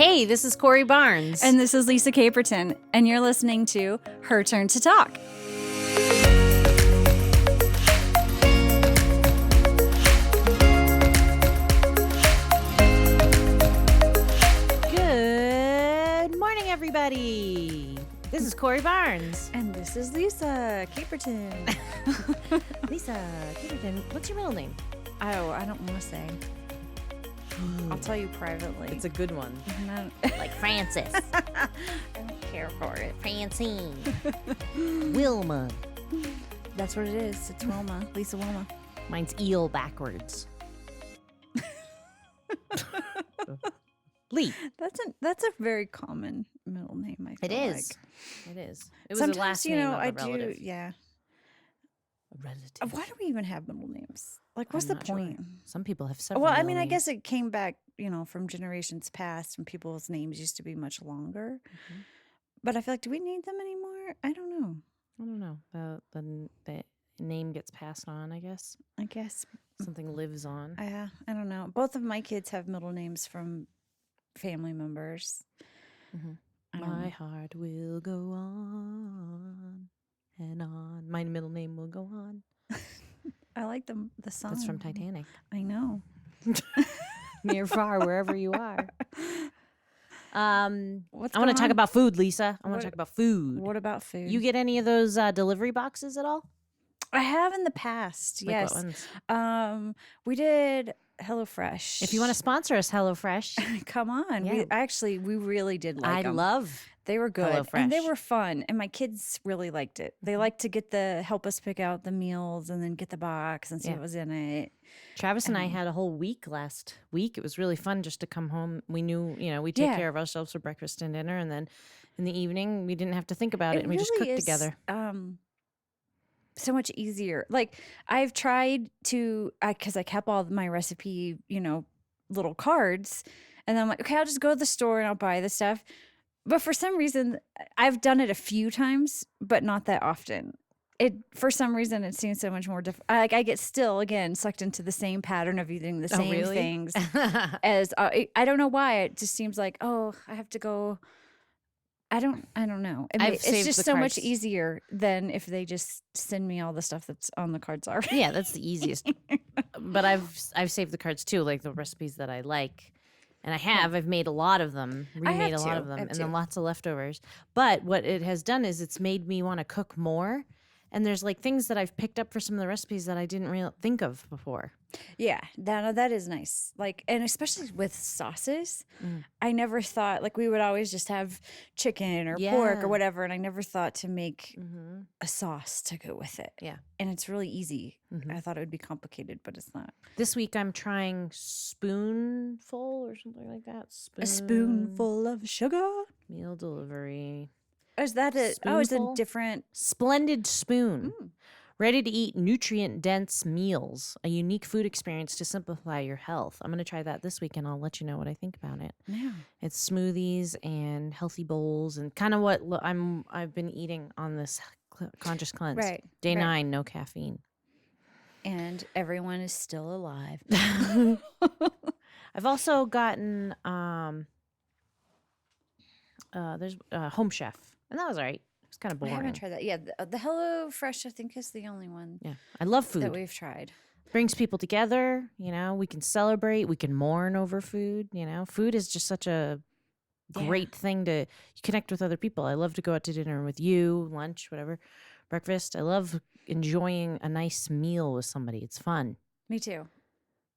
Hey, this is Corey Barnes. And this is Lisa Caperton, and you're listening to Her Turn to Talk. Good morning, everybody. This is Corey Barnes. And this is Lisa Caperton. Lisa Caperton, what's your middle name? Oh, I don't want to say. I'll tell you privately. It's a good one. Like Francis, I don't care for it. Francine, Wilma. That's what it is. It's Wilma. Lisa Wilma. Mine's eel backwards. Lee. That's a very common middle name, I feel It is. like. It is. It was Sometimes, a last you name know, of a I relative. do, yeah. A relative. Why do we even have middle names? Like, what's I'm the not sure. point? Some people have several. Well, I middle mean, I names. guess it came back, from generations past when people's names used to be much longer. Mhm. But I feel like, do we need them anymore? I don't know. I don't know. The name gets passed on, I guess. I guess. Something lives on. I don't know. Both of my kids have middle names from family members. Mhm. I don't My know. heart will go on and on. My middle name will go on. I like the song. That's from Titanic. I know. Near, far, wherever you are. What's I want to going talk on? about food, Lisa. I want What- to talk about food. What about food? You get any of those delivery boxes at all? I have in the past. Like Yes. what ones? We did HelloFresh. If you want to sponsor us, HelloFresh. come on. Yeah. We really did like I them. love. They were good and they HelloFresh. were fun, and my kids really liked it. They like to help us pick out the meals and then get the box and see Yeah. what was in it. Travis and I had a whole week last week. It was really fun just to come home. We knew, we take Yeah. care of ourselves for breakfast and dinner, and then in the evening we didn't have to think about it, and we just really cooked is, together. So much easier. Like, I've tried to, because I kept all my recipe, little cards, and then I'm like, okay, I'll just go to the store and I'll buy the stuff. But for some reason, I've done it a few times, but not that often. For some reason, it seems so much more different. I get still, again, sucked into the same pattern of eating the same really? things as, I don't know why. It just seems like, I have to go. I don't know. I've It's saved just the so much cards. easier than if they just send me all the stuff that's on the cards already. Yeah, that's the easiest. But I've saved the cards too, like the recipes that I like. And I've made a lot of them, remade a lot of them, and then lots of leftovers. But what it has done is it's made me want to cook more. And there's like things that I've picked up for some of the recipes that I didn't think of before. Yeah, that is nice. Like, and especially with sauces, I never thought, like, we would always just have chicken or pork Yeah. or whatever, and I never thought to make a sauce to go with it. Yeah. And it's really easy. Mhm. I thought it would be complicated, but it's not. This week I'm trying Spoonful or something like that. A spoonful of sugar? Meal delivery. Is that it? Oh, it's a Spoonful? different. Splendid Spoon. Ready to eat nutrient-dense meals. A unique food experience to simplify your health. I'm going to try that this week, and I'll let you know what I think about it. Yeah. It's smoothies and healthy bowls and kind of what I've been eating on this conscious cleanse. Right, Day right. 9, no caffeine. And everyone is still alive. I've also gotten there's Home Chef, and that was all right. It's kind of I boring. haven't tried that. Yeah, the HelloFresh, I think, is the only one Yeah, I love that food. we've tried. Brings people together. We can celebrate. We can mourn over food. Food is just such a great thing to connect with other people. I love to go out to dinner with you, lunch, whatever, breakfast. I love enjoying a nice meal with somebody. It's fun. Me too.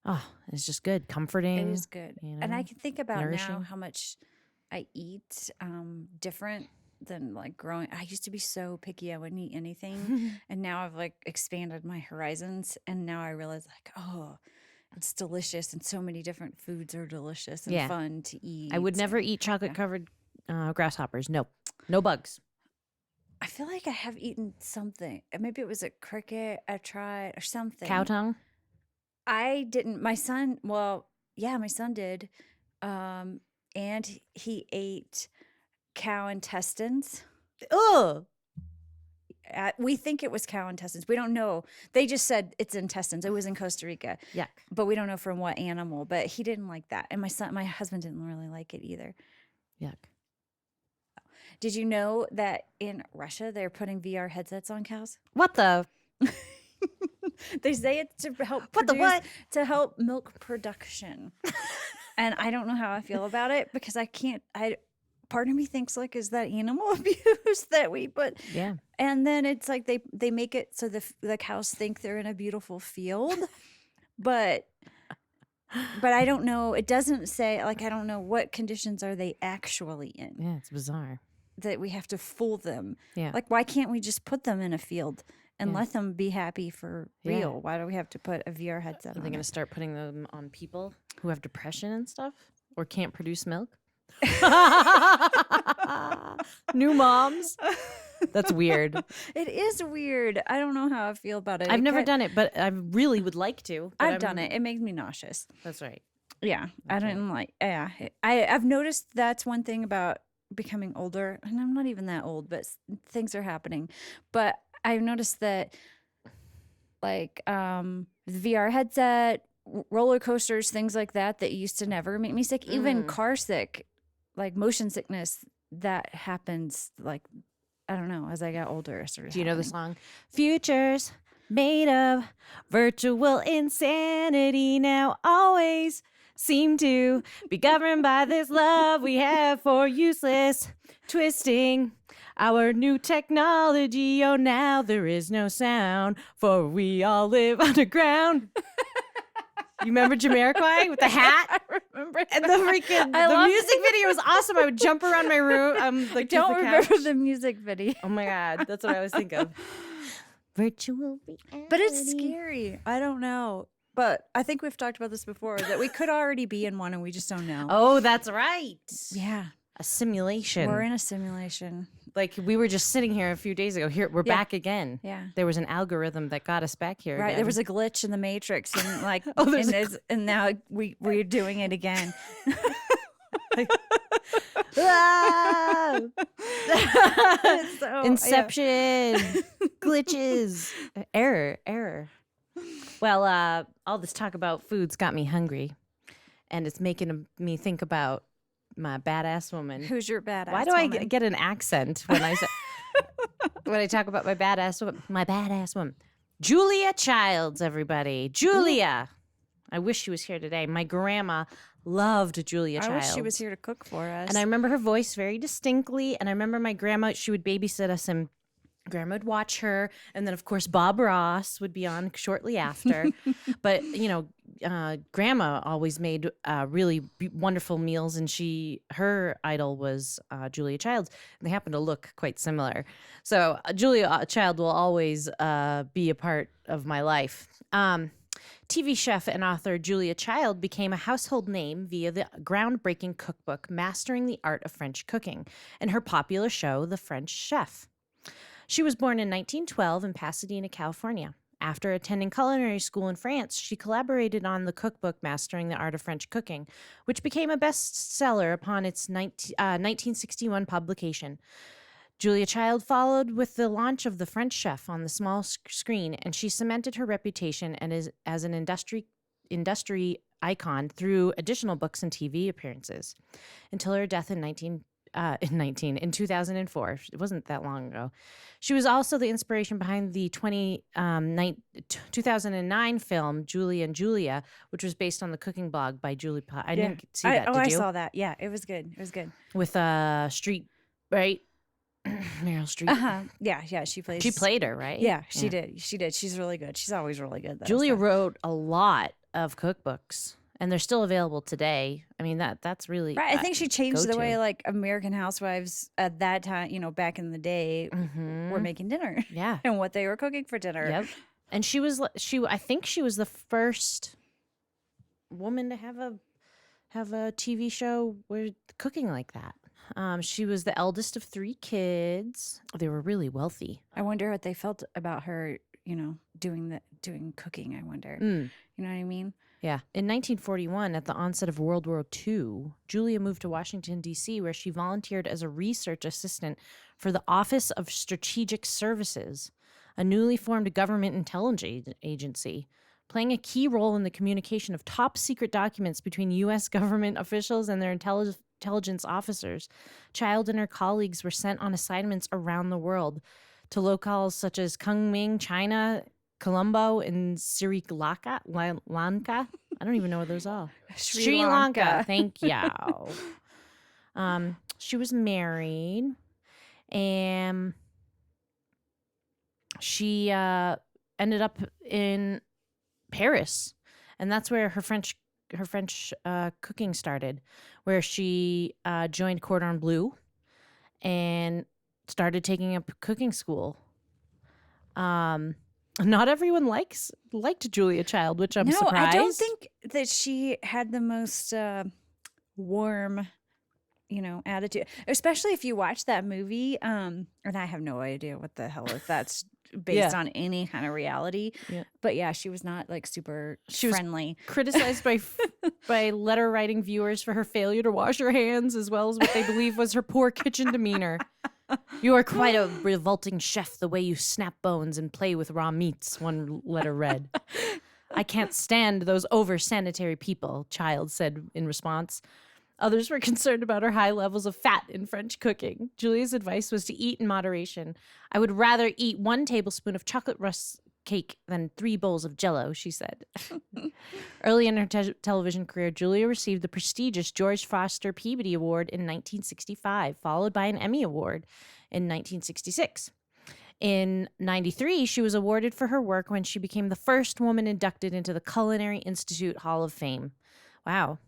Oh, it's just good, comforting. It is good. And I can think about now nourishing. how much I eat different than like growing. I used to be so picky. I wouldn't eat anything. And now I've like expanded my horizons. And now I realize it's delicious. And so many different foods are delicious and fun to eat. I would never eat chocolate-covered grasshoppers. No bugs. I feel like I have eaten something. Maybe it was a cricket I tried or something. Cow tongue. I didn't. My son did. And he ate cow intestines. Ugh. We think it was cow intestines. We don't know. They just said it's intestines. It was in Costa Rica. Yuck. But we don't know from what animal. But he didn't like that. And my husband didn't really like it either. Yuck. Did you know that in Russia they're putting VR headsets on cows? What the? They say it's to help to help milk production. And I don't know how I feel about it because part of me thinks like, is that animal abuse that we put? Yeah. And then it's like they make it so the cows think they're in a beautiful field, but I don't know. It doesn't say, like, I don't know what conditions are they actually in. Yeah, it's bizarre. That we have to fool them. Yeah. Like, why can't we just put them in a field and Yeah. let them be happy for real? Yeah. Why do we have to put a VR headset Are on? they going to start putting them on people who have depression and stuff or can't produce milk? New moms. That's weird. It is weird. I don't know how I feel about it. I've never done it, but I really would like to. I've done it. It makes me nauseous. That's right. Yeah. I don't like, yeah. I've noticed that's one thing about becoming older, and I'm not even that old, but things are happening. But I've noticed that, like, the VR headset, roller coasters, things like that used to never make me sick, even car sick, like motion sickness, that happens, like, I don't know, as I got older. Do you know the song? Futures made of virtual insanity now always seem to be governed by this love we have for useless twisting. Our new technology, oh, now there is no sound, for we all live underground. You remember Jamiroquai with the hat? I remember. And the music video was awesome. I would jump around my room. I don't remember the music video. Oh my God, that's what I always think of. Virtual reality. But it's scary. I don't know. But I think we've talked about this before, that we could already be in one and we just don't know. Oh, that's right. Yeah. A simulation. We're in a simulation. Like, we were just sitting here a few days ago. Here, we're back again. Yeah. There was an algorithm that got us back here Right. again. There was a glitch in the Matrix, and like, Oh, and now we're doing it again. Ah! So, Inception. Glitches. Error. Well, all this talk about food's got me hungry, and it's making me think about my badass woman. Who's your badass? Why do I get an accent when I say, when I talk about my badass woman? My badass woman, Julia Childs. Everybody, Julia. I wish she was here today. My grandma loved Julia Childs. I wish she was here to cook for us. And I remember her voice very distinctly. And I remember my grandma. She would babysit us, and Grandma would watch her, and then of course Bob Ross would be on shortly after. But Grandma always made really wonderful meals, and her idol was Julia Childs. And they happen to look quite similar, so Julia Child will always be a part of my life. TV chef and author Julia Child became a household name via the groundbreaking cookbook Mastering the Art of French Cooking and her popular show The French Chef. She was born in 1912 in Pasadena, California. After attending culinary school in France, she collaborated on the cookbook Mastering the Art of French Cooking, which became a bestseller upon its 1961 publication. Julia Child followed with the launch of The French Chef on the small screen, and she cemented her reputation as an industry icon through additional books and TV appearances until her death in 2004. It wasn't that long ago. She was also the inspiration behind the 2009 film Julie and Julia, which was based on the cooking blog by Julie Pye. I didn't see that. Did I you? saw that. Yeah, it was good. It was good. With Street, right? Meryl Streep. Yeah, she played her, right? Yeah, she did. She's really good. She's always really good. Julia wrote a lot of cookbooks, and they're still available today. I mean, that's really right. I think she changed the way go-to. like American Housewives at that time, back in the day, were making dinner. Yeah, and what they were cooking for dinner. Yep. And I think she was the first woman to have a TV show where cooking like that. She was the eldest of 3 kids. They were really wealthy. I wonder what they felt about her, doing doing cooking, I wonder. Mm. You know what I mean? Yeah. In 1941, at the onset of World War II, Julia moved to Washington, D.C., where she volunteered as a research assistant for the Office of Strategic Services, a newly formed government intelligence agency, playing a key role in the communication of top secret documents between U.S. government officials and their intelligence officers. Child and her colleagues were sent on assignments around the world to locales such as Kunming, China, Colombo, and Sri Lanka. I don't even know what those are. Sri Lanka. Thank you. She was married, and she ended up in Paris, and that's where her French cooking started, where she joined Cordon Bleu and started taking up cooking school. Not everyone liked Julia Child, which I'm surprised. I don't think that she had the most warm, attitude, especially if you watch that movie. And I have no idea what the hell if that's based on any kind of reality. Yeah. But yeah, she was not like super friendly. Was criticized by letter writing viewers for her failure to wash her hands, as well as what they believe was her poor kitchen demeanor. You are quite a revolting chef, the way you snap bones and play with raw meats, one letter read. I can't stand those over-sanitary people, Child said in response. Others were concerned about her high levels of fat in French cooking. Julia's advice was to eat in moderation. I would rather eat 1 tablespoon of chocolate rusk cake than 3 bowls of Jell-O, she said. Early in her television career, Julia received the prestigious George Foster Peabody Award in 1965, followed by an Emmy Award in 1966. In 1993, she was awarded for her work when she became the first woman inducted into the Culinary Institute Hall of Fame. Wow.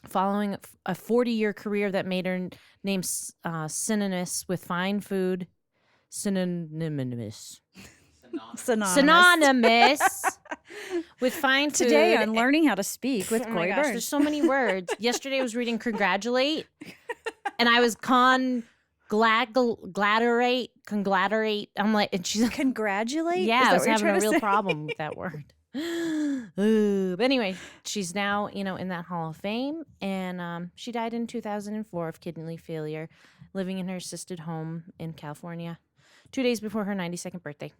Following a 40-year career that made her name synonymous with fine food, synonymous with fine food. Today I'm learning how to speak with oh my Corey gosh, Burns. there's so many words. Yesterday I was reading congratulate, and I was conglaterate. I'm like, and she's congratulate? Yeah, I was having a real problem with that word. But anyway, she's now, in that Hall of Fame, and she died in 2004 of kidney failure, living in her assisted home in California, 2 days before her 92nd birthday.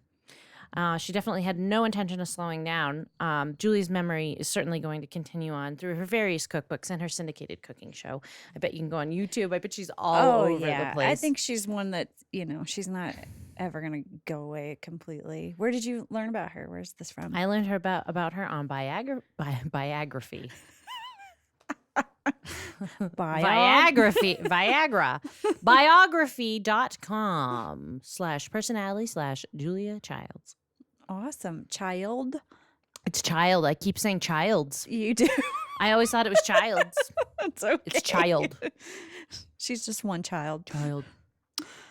She definitely had no intention of slowing down. Julie's memory is certainly going to continue on through her various cookbooks and her syndicated cooking show. I bet you can go on YouTube. I bet she's all over the place. I think she's one that, she's not ever going to go away completely. Where did you learn about her? Where's this from? I learned about her on biography. Viagra. Biography.com/personality/Julia Childs. Awesome. Child? It's Child. I keep saying Childs. You do? I always thought it was Childs. It's okay. It's Child. She's just one child. Child.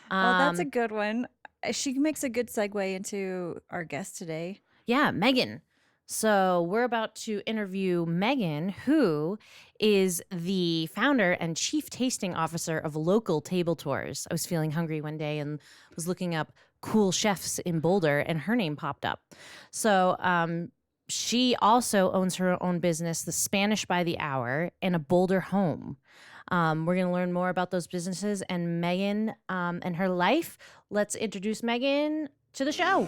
Well, that's a good one. She makes a good segue into our guest today. Yeah, Megan. So we're about to interview Megan, who is the founder and chief tasting officer of Local Table Tours. I was feeling hungry one day and was looking up cool chefs in Boulder, and her name popped up. So she also owns her own business, The Spanish by the Hour, and a Boulder home. We're going to learn more about those businesses and Megan and her life. Let's introduce Megan to the show.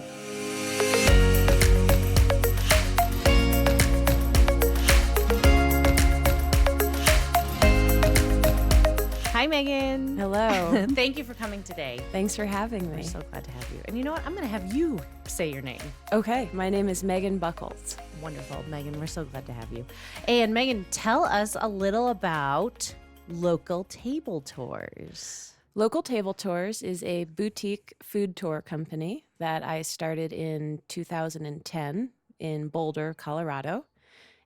Hi, Megan. Hello. Thank you for coming today. Thanks for having me. We're so glad to have you. And you know what? I'm going to have you say your name. Okay. My name is Megan Bucholz. Wonderful, Megan. We're so glad to have you. And Megan, tell us a little about Local Table Tours. Local Table Tours is a boutique food tour company that I started in 2010 in Boulder, Colorado.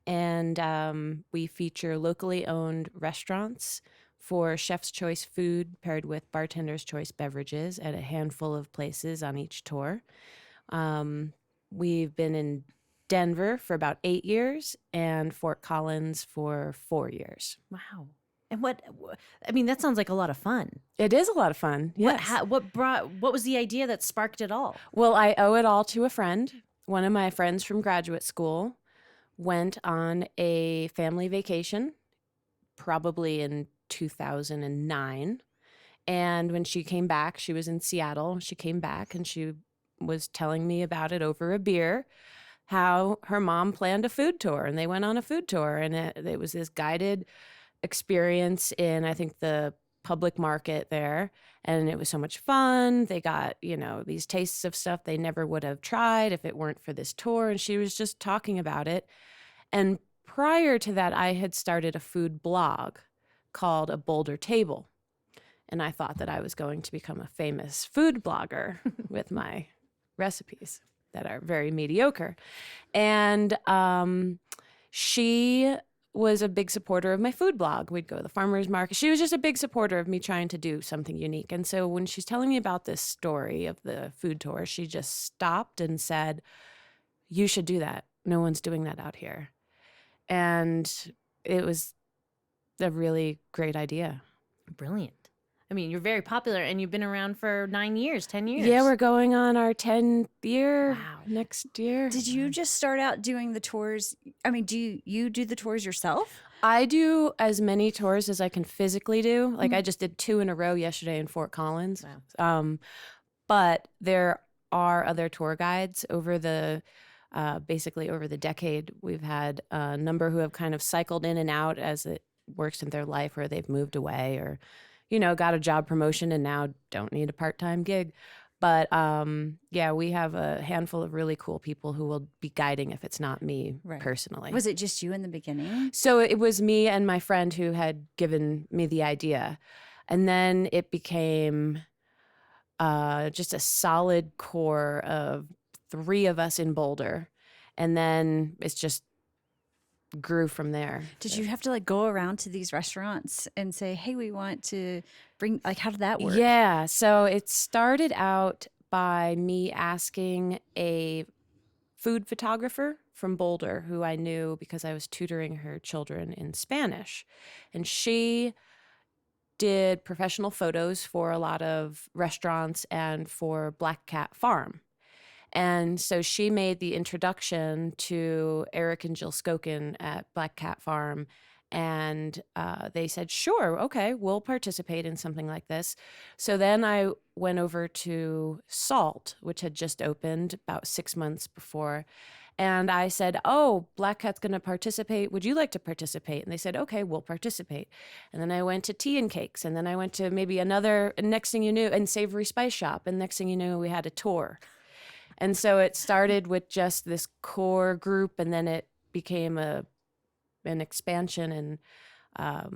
And we feature locally owned restaurants for chef's choice food paired with bartender's choice beverages at a handful of places on each tour. We've been in Denver for about 8 years and Fort Collins for 4 years. Wow. And that sounds like a lot of fun. It is a lot of fun. Yes. What was the idea that sparked it all? Well, I owe it all to a friend. one of my friends from graduate school went on a family vacation, probably in 2009. And when she came back, she was in Seattle. She came back and she was telling me about it over a beer, how her mom planned a food tour, and they went on a food tour, and it was this guided experience in, I think, the public market there. And it was so much fun. They got, these tastes of stuff they never would have tried if it weren't for this tour. And she was just talking about it. And prior to that, I had started a food blog called A Boulder Table. And I thought that I was going to become a famous food blogger with my recipes that are very mediocre. And she was a big supporter of my food blog. We'd go to the farmer's market. She was just a big supporter of me trying to do something unique. And so when she's telling me about this story of the food tour, she just stopped and said, "You should do that. No one's doing that out here." And it was a really great idea. Brilliant. I mean, you're very popular, and you've been around for 10 years. Yeah, we're going on our 10th year next year. Did you just start out doing the tours? I mean, do you do the tours yourself? I do as many tours as I can physically do. Like I just did 2 in a row yesterday in Fort Collins. Wow. But there are other tour guides over the basically over the decade. We've had a number who have kind of cycled in and out as it works in their life, or they've moved away, or got a job promotion and now don't need a part-time gig. But we have a handful of really cool people who will be guiding if it's not me personally. Was it just you in the beginning? So it was me and my friend who had given me the idea. And then it became just a solid core of 3 of us in Boulder. And then it's just grew from there. Did you have to go around to these restaurants and say, "Hey, we want to bring," how did that work? Yeah. So it started out by me asking a food photographer from Boulder who I knew because I was tutoring her children in Spanish. And she did professional photos for a lot of restaurants and for Black Cat Farm. And so she made the introduction to Eric and Jill Skokin at Black Cat Farm. And they said, "Sure, okay, we'll participate in something like this." So then I went over to Salt, which had just opened about 6 months before. And I said, "Oh, Black Cat's going to participate. Would you like to participate?" And they said, "Okay, we'll participate." And then I went to Tea and Cakes. And then I went to maybe another, and next thing you knew, and Savory Spice Shop. And next thing you knew, we had a tour. And so it started with just this core group, and then it became an expansion. And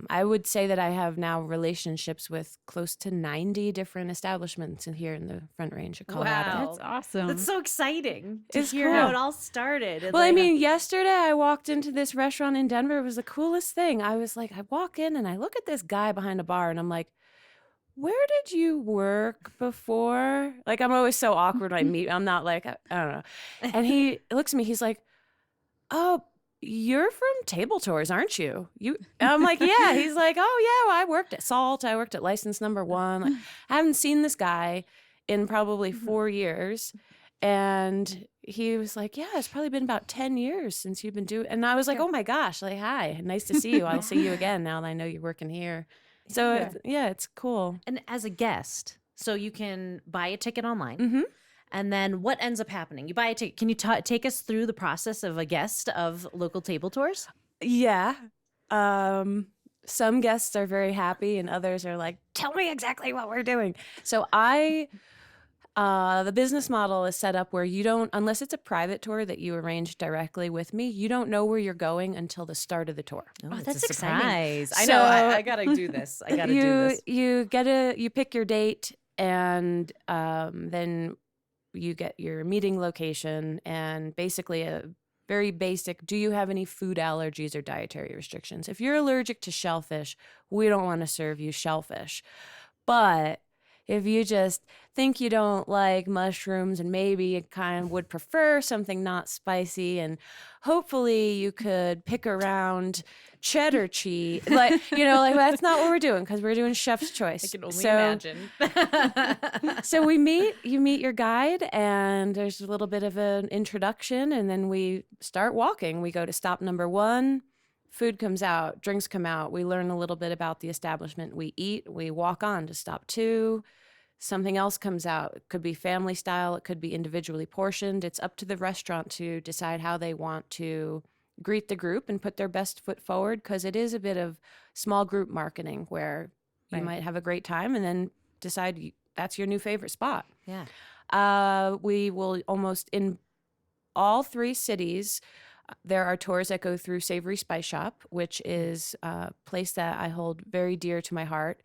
I would say that I have now relationships with close to 90 different establishments here in the Front Range of Colorado. Wow. That's awesome. That's so exciting to It's hear cool. how it all started. Well, I mean, yesterday I walked into this restaurant in Denver. It was the coolest thing. I was like, I walk in and I look at this guy behind a bar, and I'm like, "Where did you work before?" Like, I'm always so awkward when I meet. I'm not like, I don't know. And he looks at me. He's like, "Oh, you're from Table Tours, aren't you?" And I'm like, "Yeah." He's like, "Oh, yeah, well, I worked at Salt. I worked at License Number 1. Like, I haven't seen this guy in probably 4 years." And he was like, "Yeah, it's probably been about 10 years since you've been doing." And I was like, "Oh my gosh, like, hi, nice to see you. I'll see you again now that I know you're working here." So it's cool. And as a guest, so you can buy a ticket online. Mm-hmm. And then what ends up happening? You buy a ticket. Can you take us through the process of a guest of local table tours? Yeah. Some guests are very happy and others are like, "Tell me exactly what we're doing." So the business model is set up where you don't, unless it's a private tour that you arrange directly with me, you don't know where you're going until the start of the tour. Oh, that's a exciting. surprise. I know. I got to do this. I got to do this. You pick your date, and then you get your meeting location, and basically a very basic, do you have any food allergies or dietary restrictions? If you're allergic to shellfish, we don't want to serve you shellfish. But if you just think you don't like mushrooms and maybe you kind of would prefer something not spicy, and hopefully you could pick around cheddar cheese. Like, that's not what we're doing, because we're doing chef's choice. I can only imagine. So you meet your guide, and there's a little bit of an introduction, and then we start walking. We go to stop number 1. Food comes out, drinks come out. We learn a little bit about the establishment. We eat. We walk on to stop 2. Something else comes out. It could be family style. It could be individually portioned. It's up to the restaurant to decide how they want to greet the group and put their best foot forward, because it is a bit of small group marketing where you might have a great time and then decide that's your new favorite spot. Yeah. We will almost in all 3 cities. There are tours that go through Savory Spice Shop, which is a place that I hold very dear to my heart.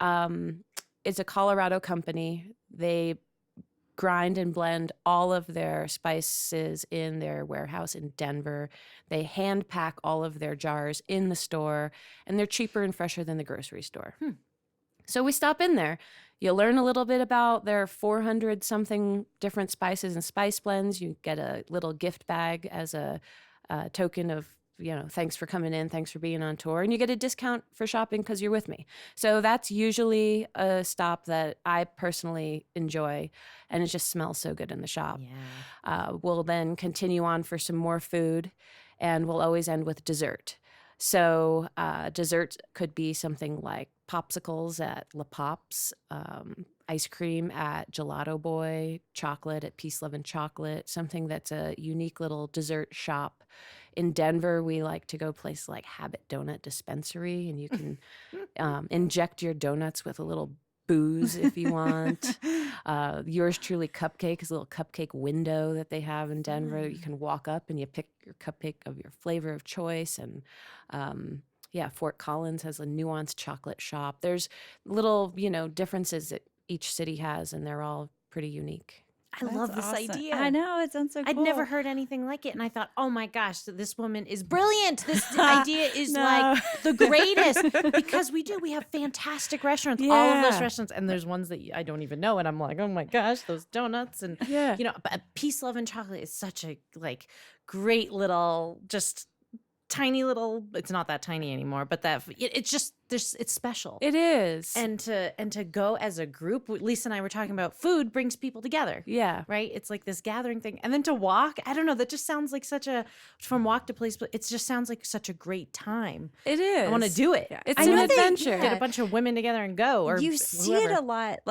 It's a Colorado company. They grind and blend all of their spices in their warehouse in Denver. They hand pack all of their jars in the store, and they're cheaper and fresher than the grocery store. So we stop in there. You learn a little bit about their 400-something different spices and spice blends. You get a little gift bag as a token of, thanks for coming in, thanks for being on tour. And you get a discount for shopping because you're with me. So that's usually a stop that I personally enjoy, and it just smells so good in the shop. Yeah. We'll then continue on for some more food, and we'll always end with dessert. So dessert could be something like popsicles at La Pop's, ice cream at Gelato Boy, chocolate at Peace, Love, and Chocolate, something that's a unique little dessert shop. In Denver, we like to go places like Habit Donut Dispensary, and you can inject your donuts with a little booze if you want. Yours Truly Cupcake is a little cupcake window that they have in Denver. You can walk up and you pick your cupcake of your flavor of choice. And Fort Collins has a nuanced chocolate shop. There's little, differences that each city has, and they're all pretty unique. I love this idea. I know, it sounds so cool. I'd never heard anything like it, and I thought, oh my gosh, this woman is brilliant. This idea is like the greatest, because we have fantastic restaurants, all of those restaurants, and there's ones that I don't even know, and I'm like, oh my gosh, those donuts, and but Peace, Love, and Chocolate is such a great little, just tiny little. It's not that tiny anymore, but it's just it's special. It is, and to go as a group. Lisa and I were talking about food brings people together. Yeah, right. It's like this gathering thing, and then to walk. I don't know. That just sounds like from walk to place. But it just sounds like such a great time. It is. I want to do it. Yeah. It's an adventure. Get a bunch of women together and go. Or you see it a lot,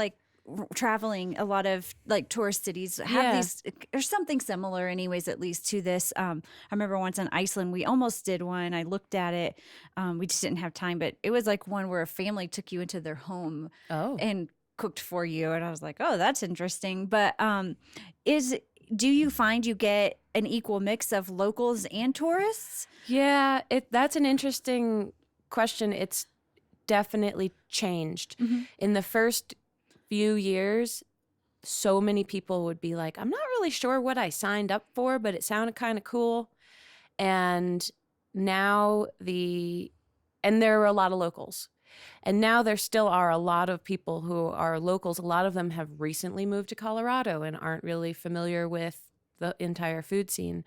traveling. A lot of tourist cities have these, or something similar anyways, at least to this. I remember once in Iceland, we almost did one. I looked at it. We just didn't have time, but it was like one where a family took you into their home and cooked for you. And I was like, oh, that's interesting. But do you find you get an equal mix of locals and tourists? Yeah, that's an interesting question. It's definitely changed. In the first few years, so many people would be like, I'm not really sure what I signed up for, but it sounded kind of cool. And now and there are a lot of locals. And now there still are a lot of people who are locals. A lot of them have recently moved to Colorado and aren't really familiar with the entire food scene.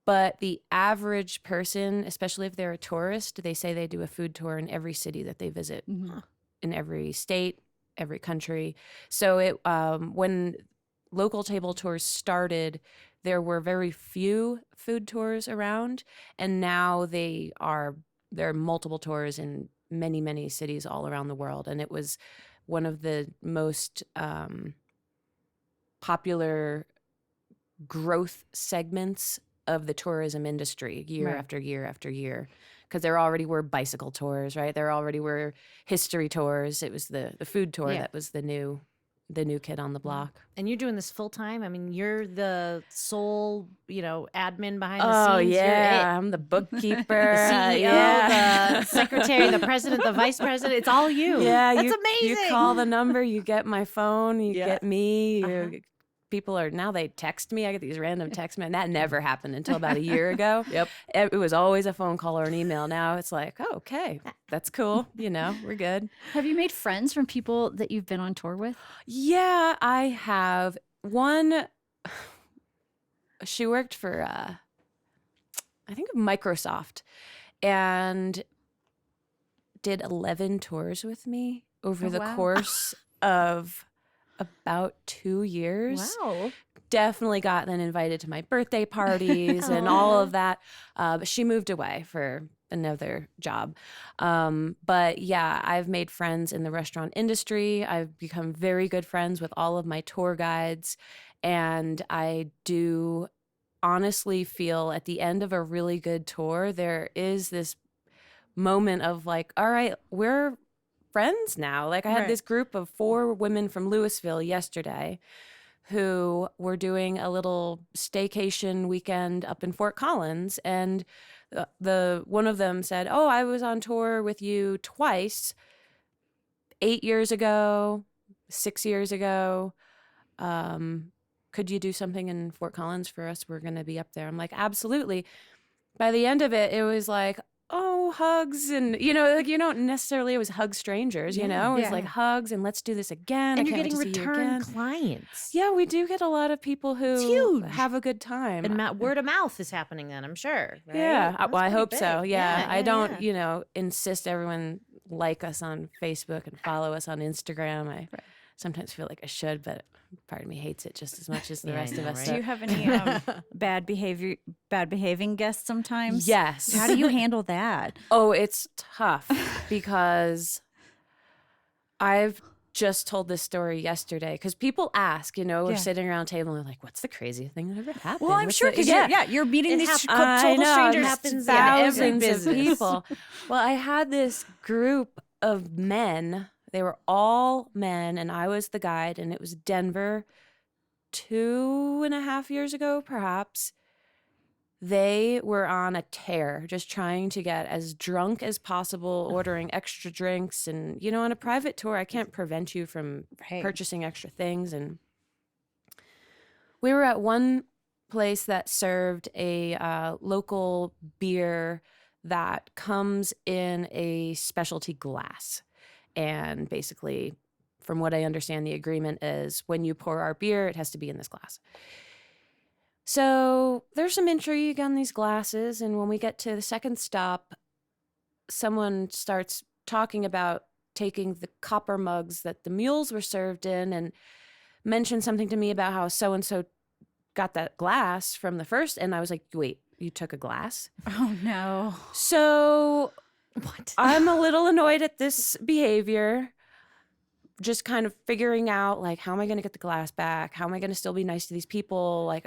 But the average person, especially if they're a tourist, they say they do a food tour in every city that they visit, in every state, every country. So when local table tours started, there were very few food tours around, and now there are multiple tours in many, many cities all around the world. And it was one of the most popular growth segments of the tourism industry year after year after year. Because there already were bicycle tours, right? There already were history tours. It was the food tour that was the new kid on the block. And you're doing this full time? I mean, you're the sole, admin behind the scenes. Oh, yeah. I'm the bookkeeper. The CEO, the secretary, the president, the vice president. It's all you. Yeah. That's amazing. You call the number, you get my phone, you get me. people are now they text me. I get these random text and that never happened until about a year ago. Yep. It was always a phone call or an email. Now it's like, oh, okay, that's cool. We're good. Have you made friends from people that you've been on tour with? Yeah, I have one. She worked for, I think, Microsoft, and did 11 tours with me over the course of about 2 years. Wow. Definitely got then invited to my birthday parties and all of that. But she moved away for another job. But yeah, I've made friends in the restaurant industry. I've become very good friends with all of my tour guides. And I do honestly feel at the end of a really good tour, there is this moment of like, all right, we're friends now. Like I had this group of 4 women from Louisville yesterday who were doing a little staycation weekend up in Fort Collins. And the one of them said, oh, I was on tour with you twice, 8 years ago, 6 years ago. Could you do something in Fort Collins for us? We're going to be up there. I'm like, absolutely. By the end of it, it was like, oh, hugs. And, like you don't necessarily always hug strangers, It was like hugs and let's do this again. And I you're can't getting wait to see you return again. clients. Yeah, we do get a lot of people who huge. have a good time. And word of mouth is happening then, I'm sure. Right? Yeah, That's well, I pretty hope so. big. Yeah, I don't, insist everyone like us on Facebook and follow us on Instagram. I sometimes feel like I should, but part of me hates it just as much as the rest of us. Right? Do you have any bad behaving guests sometimes? Yes. How do you handle that? Oh, it's tough because I've just told this story yesterday because people ask, we're sitting around a table and they're like, what's the craziest thing that ever happened? Well, I'm What's sure the-" because you're meeting It these happens. total I know, strangers. it happens in thousands every of business. people. Well, I had this group of men. They were all men, and I was the guide, and it was Denver 2.5 years ago, perhaps. They were on a tear, just trying to get as drunk as possible, ordering extra drinks. And, on a private tour, I can't prevent you from purchasing extra things. And we were at one place that served a local beer that comes in a specialty glass. And basically, from what I understand, the agreement is when you pour our beer, it has to be in this glass. So there's some intrigue on these glasses. And when we get to the second stop, someone starts talking about taking the copper mugs that the mules were served in and mentioned something to me about how so-and-so got that glass from the first. And I was like, wait, you took a glass? Oh, no. So What? I'm a little annoyed at this behavior, just kind of figuring out, like, how am I going to get the glass back? How am I going to still be nice to these people? Like,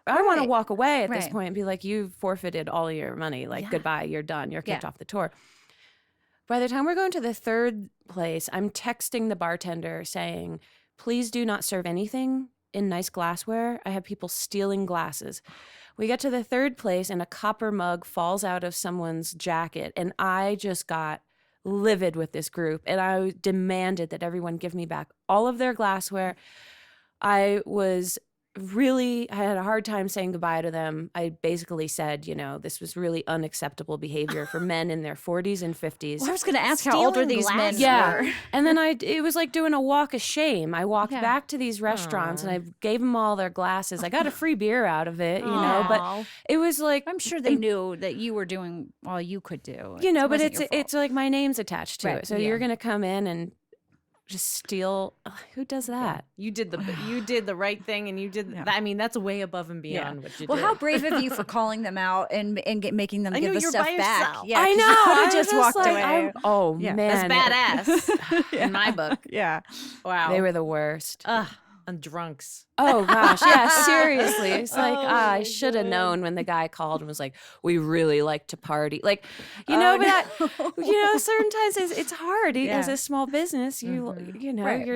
I want to walk away at this point and be like, you've forfeited all your money. Like, goodbye, you're done. You're kicked off the tour. By the time we're going to the third place, I'm texting the bartender saying, please do not serve anything in nice glassware. I have people stealing glasses. We get to the third place and a copper mug falls out of someone's jacket. And I just got livid with this group. And I demanded that everyone give me back all of their glassware. I had a hard time saying goodbye to them. I basically said, this was really unacceptable behavior for men in their 40s and 50s. Well, I was going to ask how old are these men? Yeah. And then it was like doing a walk of shame. I walked back to these restaurants and I gave them all their glasses. I got a free beer out of it, but it was like, I'm sure they knew that you were doing all you could do. But it's like my name's attached to it. So you're going to come in and just steal. Who does that? You did the right thing, and you did. I mean, that's way above and beyond what you did. Well, how brave of you for calling them out and making them give the stuff back. Yeah, I know. You could have just walked away. Man, that's badass in my book. Yeah. Wow. They were the worst. On drunks. Oh gosh, yeah, seriously. It's like I should have known when the guy called and was like, "We really like to party." Like, but certain times it's hard as a small business. You're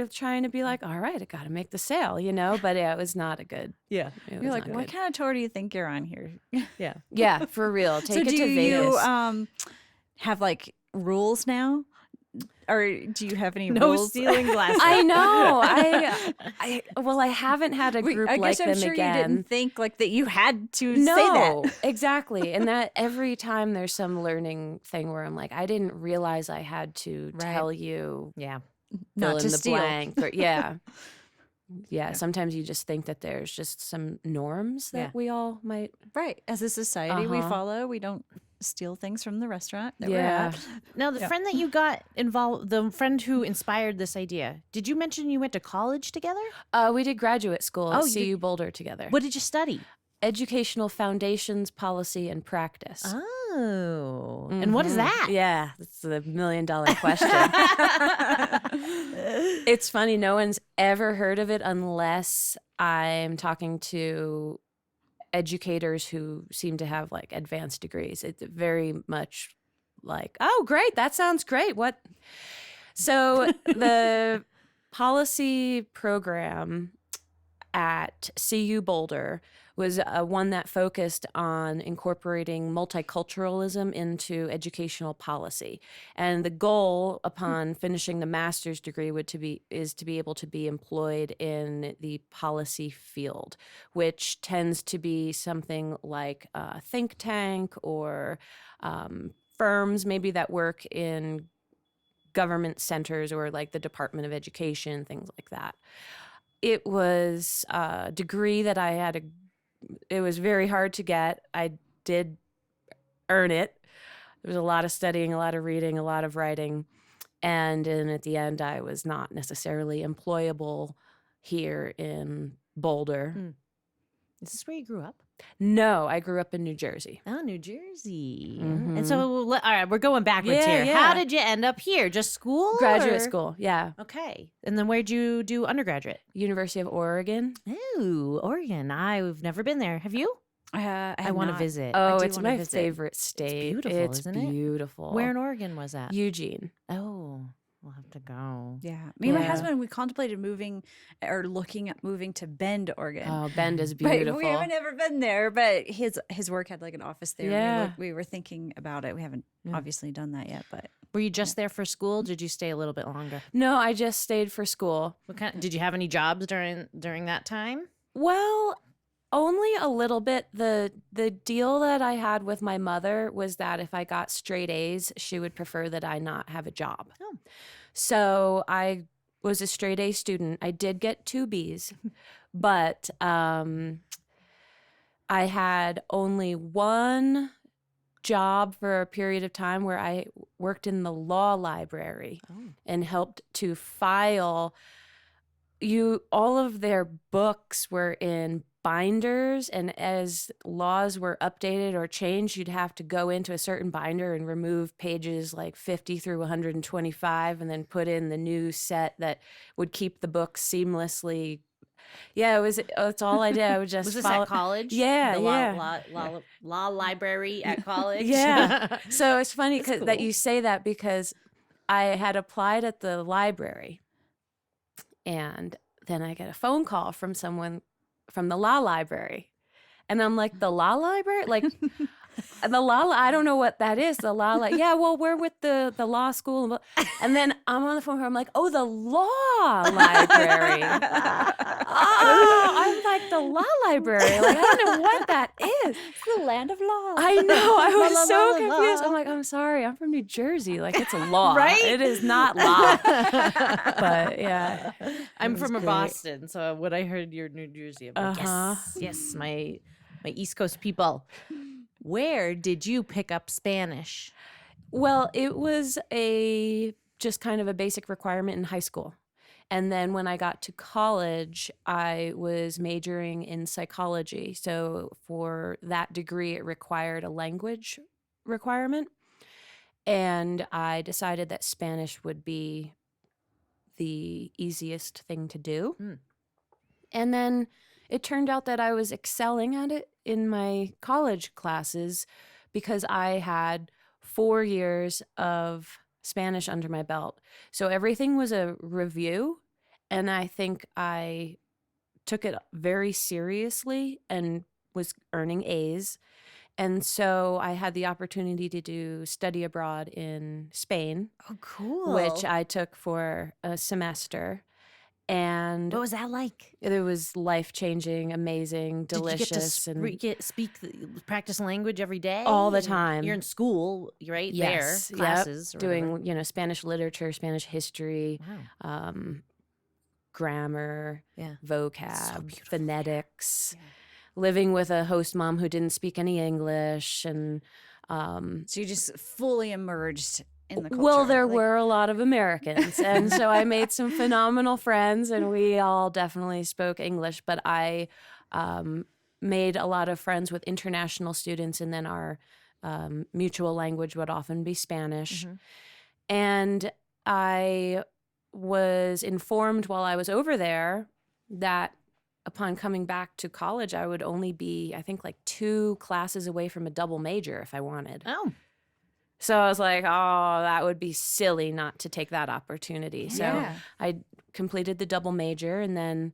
trying to be like, "All right, I got to make the sale," but it was not a good. Yeah, you're like, "What kind of tour do you think you're on here?" Yeah, for real. Take it to Vegas. Do you have like rules now? or do you have any No rules? stealing glasses. I know. I haven't had a group I like guess I'm them sure again. you didn't think like that you had to No, say that. exactly. And that every time there's some learning thing where I'm like, I didn't realize I had to Right. tell you Yeah. Not fill to in the steal. blank. Yeah. Sometimes you just think that there's just some norms that we all might. Right. As a society, we Uh-huh. follow. We don't steal things from the restaurant that we're Yeah. at. Now, the friend that you got involved, the friend who inspired this idea, did you mention you went to college together? We did graduate school at Oh, you CU Boulder together. What did you study? Educational Foundations, Policy, and Practice. Oh. And what is that? Yeah, that's the $1 million question. It's funny, no one's ever heard of it unless I'm talking to educators who seem to have like advanced degrees. It's very much like, oh, great, that sounds great. What? So the policy program at CU Boulder was one that focused on incorporating multiculturalism into educational policy. And the goal upon finishing the master's degree is to be able to be employed in the policy field, which tends to be something like a think tank or firms maybe that work in government centers or like the Department of Education, things like that. It was a degree that it was very hard to get. I did earn it. There was a lot of studying, a lot of reading, a lot of writing. And then at the end, I was not necessarily employable here in Boulder. Is this where you grew up? No, I grew up in New Jersey. Oh, New Jersey. Mhm. And so, all right, we're going backwards Yeah, here. yeah. How did you end up here? Just school? Graduate or- school, yeah. Okay. And then where'd you do undergraduate? University of Oregon. Ooh, Oregon. I've never been there. Have you? I want to visit. Oh, I do it's wanna my visit. favorite state. beautiful, It's isn't it? beautiful. Where in Oregon was that? Eugene. Oh, we'll have to go. Yeah. Me and my Yeah. husband, we contemplated moving or looking at moving to Bend, Oregon. Oh, Bend is But beautiful. we haven't ever been there, but his work had like an office there. Yeah. We were thinking about it. We haven't obviously done that yet, but Were you just there for school? Did you stay a little bit longer? No, I just stayed for school. Did you have any jobs during that time? Well, only a little bit. The deal that I had with my mother was that if I got straight A's, she would prefer that I not have a job. Oh. So I was a straight A student. I did get 2 B's, but I had only one job for a period of time where I worked in the law library and helped to file. All of their books were in binders, and as laws were updated or changed, you'd have to go into a certain binder and remove pages like 50 through 125 and then put in the new set that would keep the book seamlessly. Yeah, it's all I did. I would just Was this follow. at college? Yeah, the yeah. law library at college. Yeah. So it's funny That's that cool. you say that because I had applied at the library, and then I get a phone call from someone from the law library. And I'm like, the law library? Like, the law, I don't know what that is. The law, yeah, well, we're with the law school. And then I'm on the phone, I'm like, oh, the law library. I'm like, the law library. Like, I don't know what that is. it's the land of law. I know. I La, was la, so la, la, confused. la. I'm like, I'm sorry. I'm from New Jersey. Like, it's a law. Right? It is not law. But, yeah. I'm was from great. Boston, so when I heard you're New Jersey, I'm like, yes, my East Coast people. Where did you pick up Spanish? Well, it was just kind of a basic requirement in high school. And then when I got to college, I was majoring in psychology. So for that degree, it required a language requirement. And I decided that Spanish would be the easiest thing to do. And then it turned out that I was excelling at it in my college classes because I had 4 years of Spanish under my belt. So everything was a review, and I think I took it very seriously and was earning A's. And so I had the opportunity to do study abroad in Spain, Oh, cool. which I took for a semester. And what was that like? it was life-changing, amazing, delicious, Did you get to practice language every day? all the And time. You're in school, right? Yes, There, classes. yep. Or whatever. Doing, Spanish literature, Spanish history, Wow. grammar, Yeah. vocab, beautiful. phonetics, Yeah. living with a host mom who didn't speak any English. And So you just fully immersed in the culture. well, there Like, were a lot of Americans. And so I made some phenomenal friends, and we all definitely spoke English. But I made a lot of friends with international students, and then our mutual language would often be Spanish. Mm-hmm. And I was informed while I was over there that upon coming back to college, I would only be, I think, like 2 classes away from a double major if I wanted. Oh. So I was like, oh, that would be silly not to take that opportunity. So Yeah. I completed the double major and then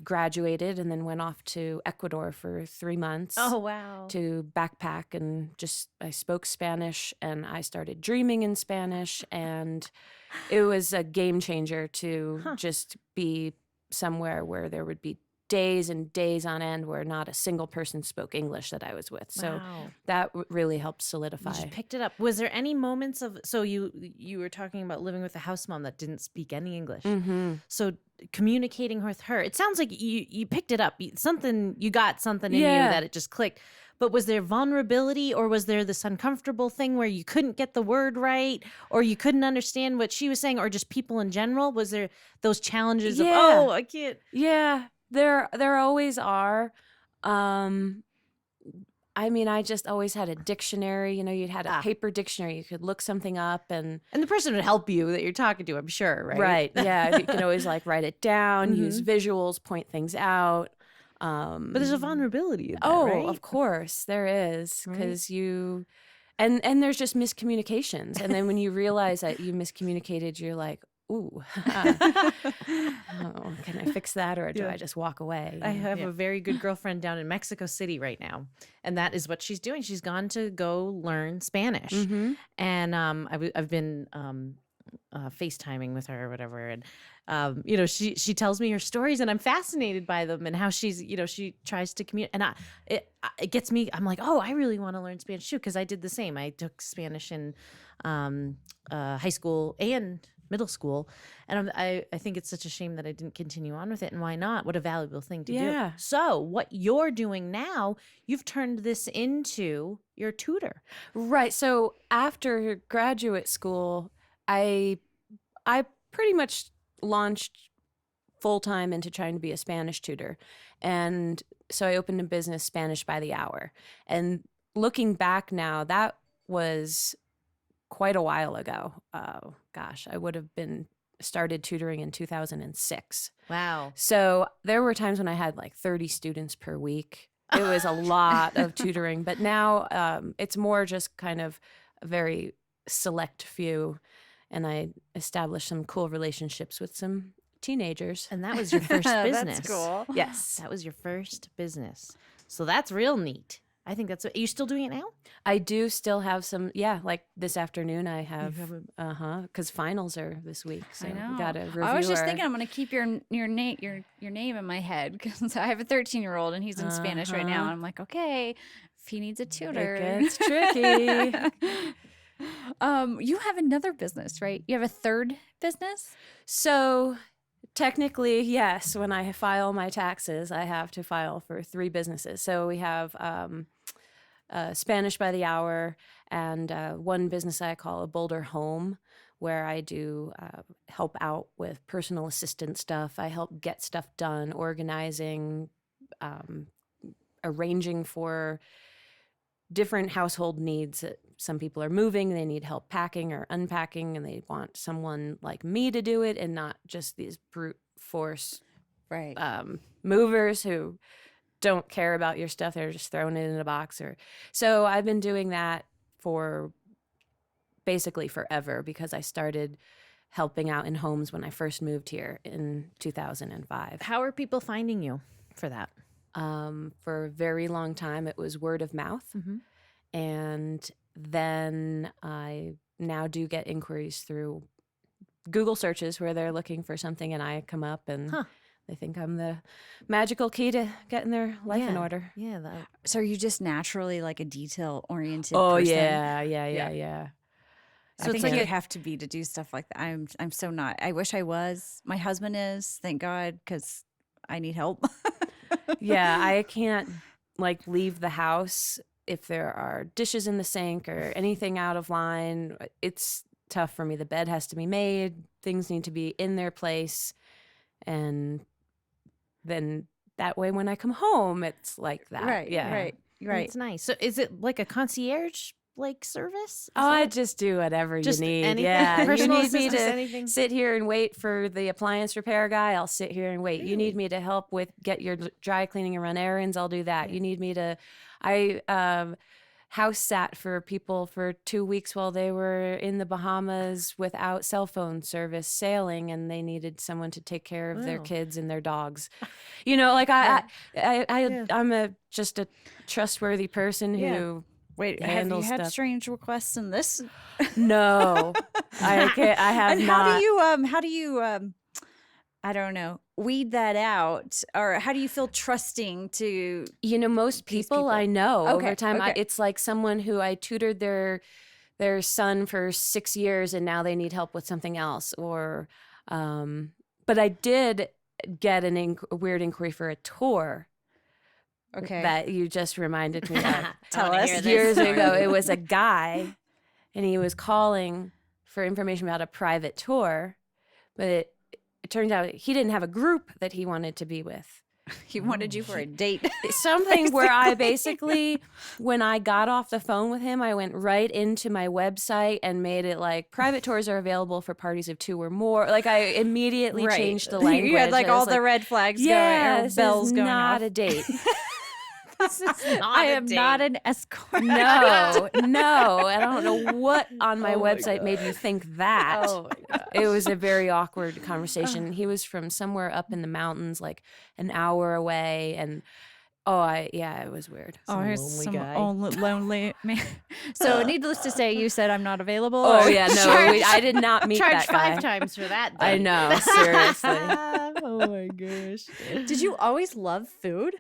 graduated, and then went off to Ecuador for 3 months. Oh, wow. To backpack, and I spoke Spanish, and I started dreaming in Spanish, and it was a game changer to just be somewhere where there would be days and days on end where not a single person spoke English that I was with. So Wow. that really helped You solidify. just picked it up. Was there any moments of so you were talking about living with a house mom that didn't speak any English? Mm-hmm. So communicating with her, it sounds like you picked it up. You got something in you Yeah. that it just clicked. But was there vulnerability, or was there this uncomfortable thing where you couldn't get the word right, or you couldn't understand what she was saying, or just people in general? Was there those challenges of, Yeah. oh, I can't? Yeah, there always are. I mean, I just always had a dictionary. You'd had a paper dictionary. You could look something up, and the person would help you that you're talking to, I'm sure, right? Right. Yeah, you can always like write it down, use visuals, point things out. But there's a vulnerability in that, Oh, right? of course there is, Right. because and there's just miscommunications, and then when you realize that you miscommunicated, you're like, ooh, can I fix that, or do I just walk away? I have a very good girlfriend down in Mexico City right now, and that is what she's doing. She's gone to go learn Spanish, and I've been FaceTiming with her or whatever, and she tells me her stories, and I'm fascinated by them, and how she's she tries to communicate, and it gets me. I'm like, oh, I really want to learn Spanish too, because I did the same. I took Spanish in high school and middle school, and I think it's such a shame that I didn't continue on with it. And why not? What a valuable thing to do. So what you're doing now, you've turned this into your tutor. Right. So after graduate school, I pretty much launched full-time into trying to be a Spanish tutor. And so I opened a business, Spanish by the Hour. And looking back now, that was quite a while ago. Oh gosh, I would have been started tutoring in 2006. Wow. So there were times when I had like 30 students per week. It was a lot of tutoring, but now it's more just kind of a very select few. And I established some cool relationships with some teenagers. And that was your first business. That's cool. Yes. That was your first business. So that's real neat. I think are you still doing it now? I do still have some, like this afternoon I have, because finals are this week. So I know. gotta review. I was just thinking I'm going to keep your name in my head, because I have a 13-year-old and he's in Spanish right now. And I'm like, okay, if he needs a tutor. It gets tricky. You have another business, right? You have a third business? So technically, yes. When I file my taxes, I have to file for 3 businesses. So we have Spanish by the Hour, and one business I call a Boulder Home, where I do help out with personal assistant stuff. I help get stuff done, organizing, arranging for different household needs. Some people are moving, they need help packing or unpacking, and they want someone like me to do it, and not just these brute force movers who don't care about your stuff. They're just throwing it in a box. So I've been doing that for basically forever, because I started helping out in homes when I first moved here in 2005. How are people finding you for that? For a very long time, it was word of mouth. Mhm. And then I now do get inquiries through Google searches where they're looking for something and I come up and Huh. they think I'm the magical key to getting their life in Yeah. order. Yeah. So are you just naturally like a detail oriented Oh, person? yeah. So So I it's think like you a- have to be to do stuff like that. I'm so not. I wish I was. My husband is, thank God, because I need help. Yeah, I can't like leave the house if there are dishes in the sink or anything out of line. It's tough for me. The bed has to be made, things need to be in their place. And then that way when I come home, it's like that. Right, Yeah. right, right. It's nice. So is it like a concierge like service? Is Oh, I that- just do whatever Just you need. anything? Yeah. You Personal need me assistance, to anything? sit here and wait for the appliance repair guy. I'll sit here and wait. You need me to help with get your dry cleaning and run errands. I'll do that. You need me to, I house sat for people for 2 weeks while they were in the Bahamas without cell phone service sailing, and they needed someone to take care of their Wow. kids and their dogs. You know, like I'm just a trustworthy person Yeah. who Wait, have you handles had stuff. strange requests in this? No, I can't. I have And not. how do you I don't know, weed that out, or how do you feel trusting to? You know, most These people I people. know Okay, over time, okay. it's like someone who I tutored their son for 6 years and now they need help with something else. Or, but I did get a weird inquiry for a tour Okay, that you just reminded me of. Tell I wanna us. hear this Years story. ago. It was a guy and he was calling for information about a private tour, but it turned out he didn't have a group that he wanted to be with. he wanted you for a date. Something where I basically, when I got off the phone with him, I went right into my website and made it like private tours are available for parties of 2 or more. Like I immediately Right. changed the language. You had like I was all the red flags yeah, going, or this bells is going not off. a date. This is not I a am date. not an escort. No. I don't know what on my website made you think that. Oh my god. It was a very awkward conversation. He was from somewhere up in the mountains, like an hour away, and it was weird. Oh, here's lonely some guy. lonely man. So, needless to say, you said I'm not available. Oh or- yeah, no, I did not meet Charge that guy. 5 times for that. I date. know, seriously. Oh my gosh. Did you always love food?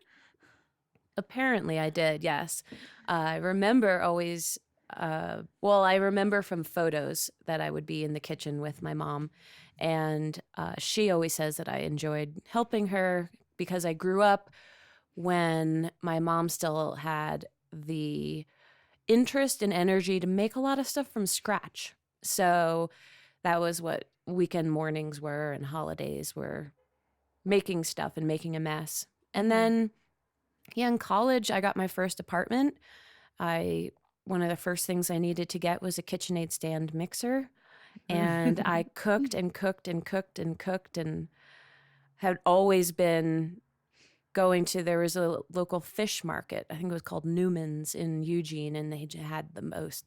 Apparently, I did. Yes, I remember always. I remember from photos that I would be in the kitchen with my mom, and she always says that I enjoyed helping her because I grew up when my mom still had the interest and energy to make a lot of stuff from scratch. So that was what weekend mornings were and holidays were, making stuff and making a mess. And then in college, I got my first apartment. One of the first things I needed to get was a KitchenAid stand mixer. And I cooked and cooked and cooked and cooked and had always been there was a local fish market. I think it was called Newman's in Eugene, and they had the most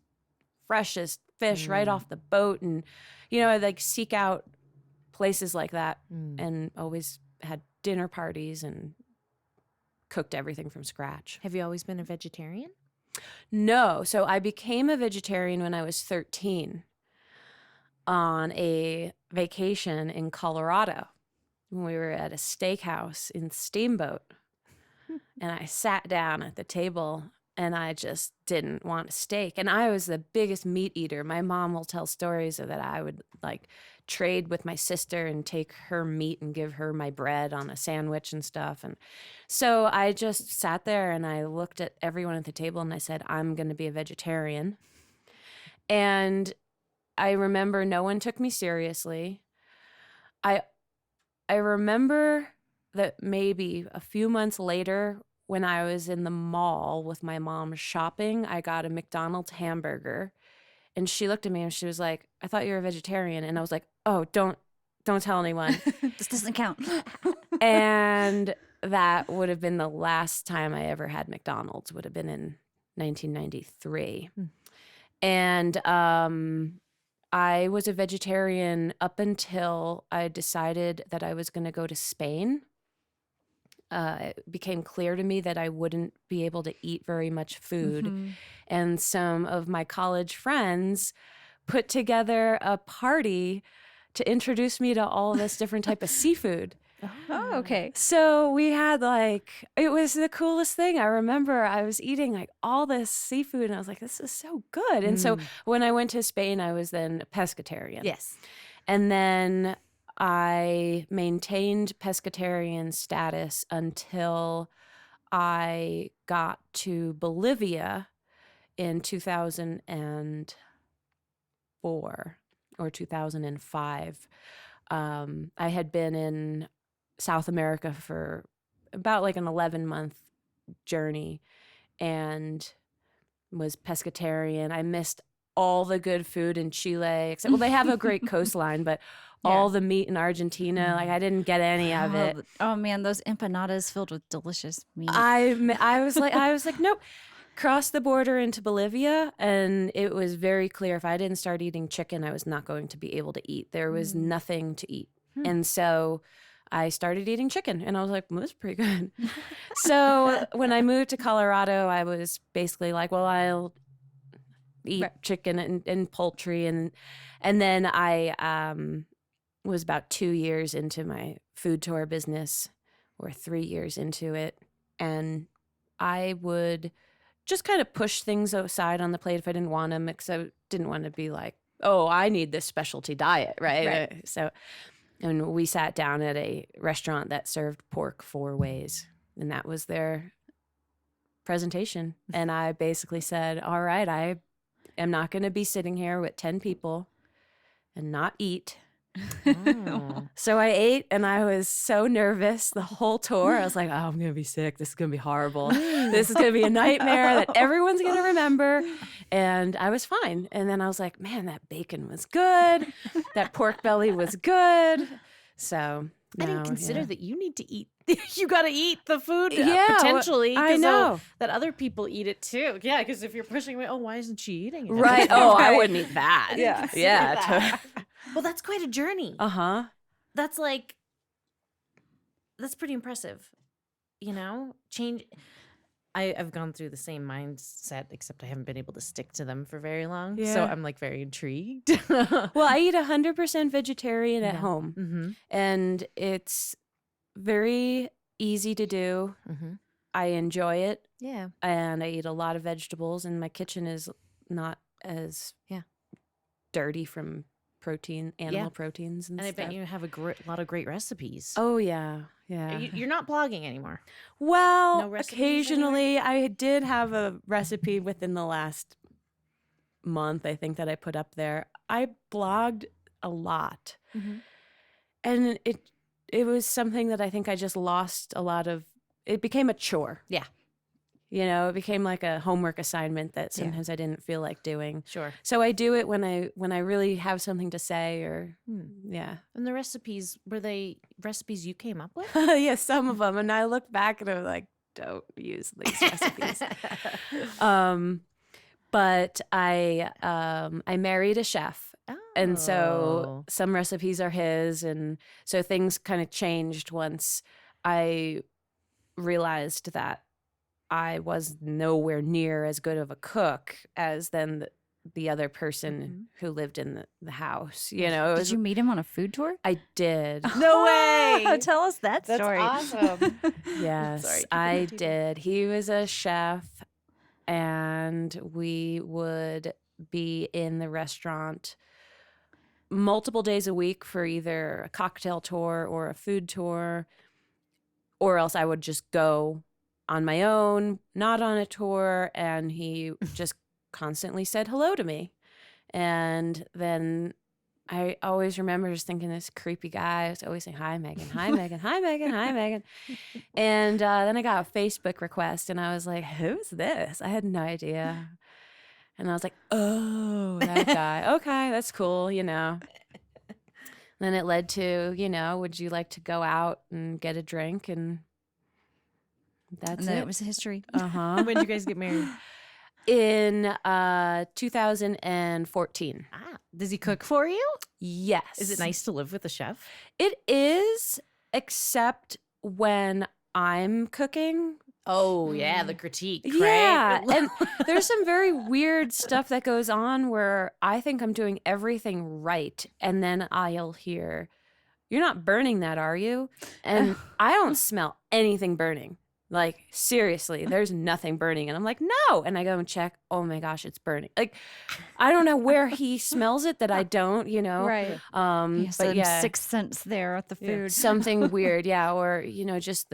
freshest fish right off the boat. And, I'd like seek out places like that and always had dinner parties and cooked everything from scratch. Have you always been a vegetarian? No. So I became a vegetarian when I was 13 on a vacation in Colorado. We were at a steakhouse in Steamboat. And I sat down at the table and I just didn't want a steak. And I was the biggest meat eater. My mom will tell stories of that I would like trade with my sister and take her meat and give her my bread on a sandwich and stuff. And so I just sat there and I looked at everyone at the table and I said, I'm going to be a vegetarian. And I remember no one took me seriously. I remember that maybe a few months later, when I was in the mall with my mom shopping, I got a McDonald's hamburger. And she looked at me and she was like, I thought you were a vegetarian. And I was like, oh, don't tell anyone. This doesn't count. And that would have been the last time I ever had McDonald's, would have been in 1993. And I was a vegetarian up until I decided that I was going to go to Spain. it became clear to me that I wouldn't be able to eat very much food. And some of my college friends put together a party to introduce me to all this different type of seafood. Oh, okay. So we had it was the coolest thing. I remember I was eating all this seafood and I was like, this is so good. And so when I went to Spain, I was then a pescatarian. Yes. And then I maintained pescatarian status until I got to Bolivia in 2004 or 2005. I had been in South America for about an 11-month journey and was pescatarian. I missed all the good food in Chile, except, they have a great coastline, but all the meat in Argentina, I didn't get any of it. Oh man, those empanadas filled with delicious meat. I was like, nope. Crossed the border into Bolivia, and it was very clear if I didn't start eating chicken, I was not going to be able to eat. There was nothing to eat. And so I started eating chicken, and I was like, well, this is pretty good. So when I moved to Colorado, I was basically like, well, I'll eat chicken and poultry. And then I was about 2 years into my food tour business, or 3 years into it. And I would just kind of push things aside on the plate if I didn't want them, because I didn't want to be like, oh, I need this specialty diet, right? So, and we sat down at a restaurant that served pork 4 ways, and that was their presentation. And I basically said, all right, I am not going to be sitting here with 10 people and not eat. So I ate, and I was so nervous the whole tour. I was like, oh, I'm going to be sick. This is going to be horrible. This is going to be a nightmare that everyone's going to remember. And I was fine. And then I was like, man, that bacon was good. That pork belly was good. So I didn't consider that you need to eat. You got to eat the food Yeah, potentially. I know. That other people eat it too. Yeah, because if you're pushing away, oh, why isn't she eating it? Right. Oh, I wouldn't eat that. Yeah. Yeah. Well, that's quite a journey. Uh-huh. That's pretty impressive. Change. I've gone through the same mindset, except I haven't been able to stick to them for very long. Yeah. So I'm very intrigued. Well, I eat 100% vegetarian at home. Mm-hmm. And it's very easy to do. Mm-hmm. I enjoy it. Yeah. And I eat a lot of vegetables, and my kitchen is not as dirty from animal proteins and I stuff. bet you have a lot of great recipes. Oh, yeah. Yeah. You're not blogging anymore. Well, No recipes occasionally I did have a recipe within the last month, I think, that I put up there. I blogged a lot. Mm-hmm. And it was something that I think I just lost a lot of. It became a chore. Yeah. It became like a homework assignment that sometimes I didn't feel like doing. Sure. So I do it when I really have something to say, or yeah. And the recipes, were they recipes you came up with? Yeah, some of them. And I look back and I'm like, don't use these recipes. But I married a chef. And so some recipes are his. And so things kind of changed once I realized that I was nowhere near as good of a cook as then the other person who lived in the house. Did you meet him on a food tour? I did. No way. Tell us that story. That's awesome. Yes, Sorry, I did. He was a chef, and we would be in the restaurant multiple days a week for either a cocktail tour or a food tour, or else I would just go on my own, not on a tour, and he just constantly said hello to me. And then I always remember just thinking, this creepy guy was always saying, hi, Megan, hi, Megan, hi, Megan, hi, Megan. And then I got a Facebook request, and I was like, who's this? I had no idea. And I was like, oh, that guy. Okay, that's cool, Then it led to, would you like to go out and get a drink? And that's and then it. it was history. Uh-huh. When did you guys get married? In 2014. Does he cook for you? Yes. Is it nice to live with a chef? It is, except when I'm cooking. Oh yeah, the critique, Yeah, right? and there's some very weird stuff that goes on where I think I'm doing everything right, and then I'll hear, "You're not burning that, are you?" And I don't smell anything burning. Like, seriously, there's nothing burning. And I'm like, "No." And I go and check. Oh my gosh, it's burning. Like, I don't know where he smells it that I don't, Right. But Some yeah, sixth sense there at the food. something weird. Yeah. Or, just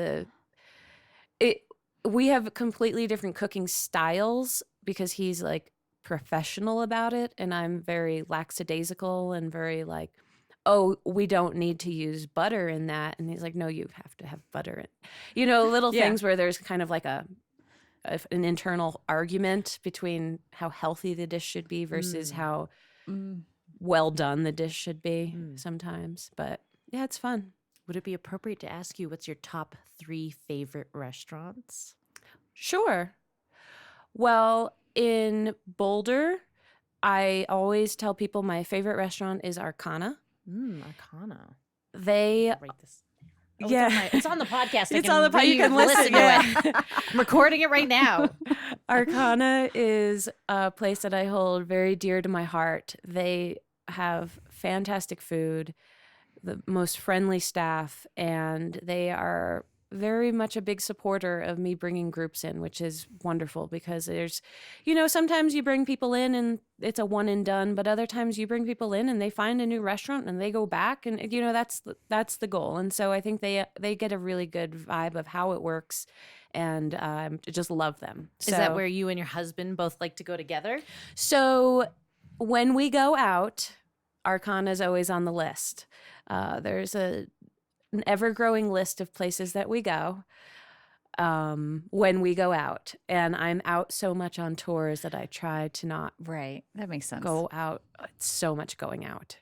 we have completely different cooking styles because he's like professional about it. And I'm very lackadaisical and very like, oh, we don't need to use butter in that. And he's like, no, you have to have butter in. Little things where there's kind of like an internal argument between how healthy the dish should be versus how well done the dish should be sometimes. But yeah, it's fun. Would it be appropriate to ask you what's your top 3 favorite restaurants? Sure. Well, in Boulder, I always tell people my favorite restaurant is Arcana. Arcana. They Write this. It's on the podcast. It's on the podcast. You can listen to it. I'm recording it right now. Arcana is a place that I hold very dear to my heart. They have fantastic food, the most friendly staff, and they are very much a big supporter of me bringing groups in, which is wonderful because there's, sometimes you bring people in and it's a one and done, but other times you bring people in and they find a new restaurant and they go back and, that's the goal. And so I think they get a really good vibe of how it works and just love them. Is that where you and your husband both like to go together? So when we go out, Arcana is always on the list. There's an ever-growing list of places that we go when we go out. And I'm out so much on tours that I try to not Right. That makes sense. go out. It's so much going out.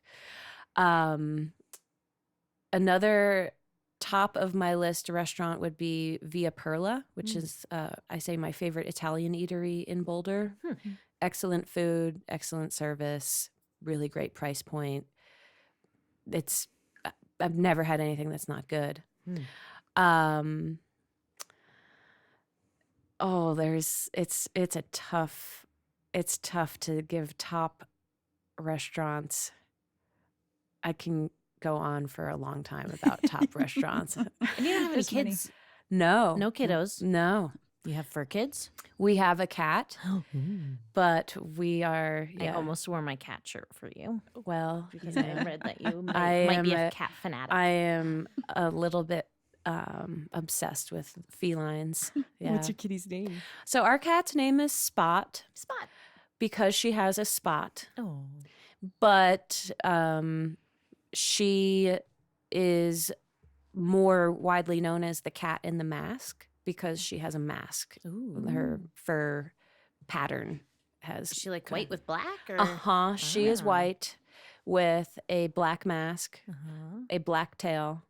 Another top of my list restaurant would be Via Perla, which is, I say, my favorite Italian eatery in Boulder. Excellent food, excellent service, really great price point. I've never had anything that's not good. It's tough to give top restaurants. I can go on for a long time about top restaurants. And you don't have any kids? No. No kiddos? No. You have fur kids? We have a cat, but we are. I almost wore my cat shirt for you. Well, because I read that you might be a cat fanatic. I am a little bit obsessed with felines. Yeah. What's your kitty's name? So our cat's name is Spot. Spot. Because she has a spot. Oh. But she is more widely known as the cat in the mask because she has a mask. Ooh. Her fur pattern has. Is she like white with black? She is white with a black mask, a black tail,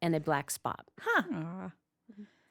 and a black spot. Huh.